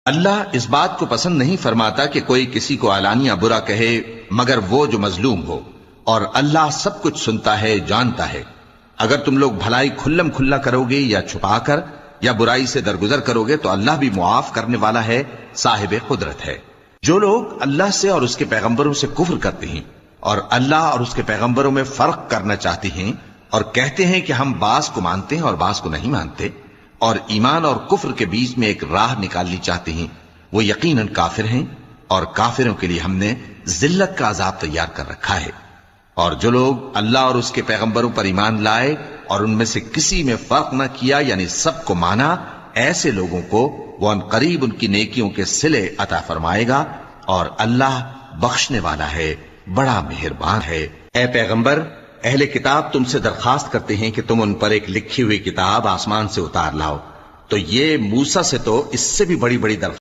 اللہ اس بات کو پسند نہیں فرماتا کہ کوئی کسی کو علانیہ برا کہے مگر وہ جو مظلوم ہو، اور اللہ سب کچھ سنتا ہے، جانتا ہے۔ اگر تم لوگ بھلائی کھلم کھلا کرو گے یا چھپا کر یا برائی سے درگزر کرو گے تو اللہ بھی معاف کرنے والا ہے، صاحب قدرت ہے۔ جو لوگ اللہ سے اور اس کے پیغمبروں سے کفر کرتے ہیں اور اللہ اور اس کے پیغمبروں میں فرق کرنا چاہتے ہیں اور کہتے ہیں کہ ہم بعض کو مانتے ہیں اور بعض کو نہیں مانتے، اور ایمان اور کفر کے بیچ میں ایک راہ نکالنی چاہتے ہیں، وہ یقیناً کافر ہیں، اور کافروں کے لیے ہم نے ذلت کا عذاب تیار کر رکھا ہے۔ اور جو لوگ اللہ اور اس کے پیغمبروں پر ایمان لائے اور ان میں سے کسی میں فرق نہ کیا، یعنی سب کو مانا، ایسے لوگوں کو وہ ان قریب ان کی نیکیوں کے صلے عطا فرمائے گا، اور اللہ بخشنے والا ہے، بڑا مہربان ہے۔ اے پیغمبر، اہل کتاب تم سے درخواست کرتے ہیں کہ تم ان پر ایک لکھی ہوئی کتاب آسمان سے اتار لاؤ، تو یہ موسیٰ سے تو اس سے بھی بڑی بڑی درخواست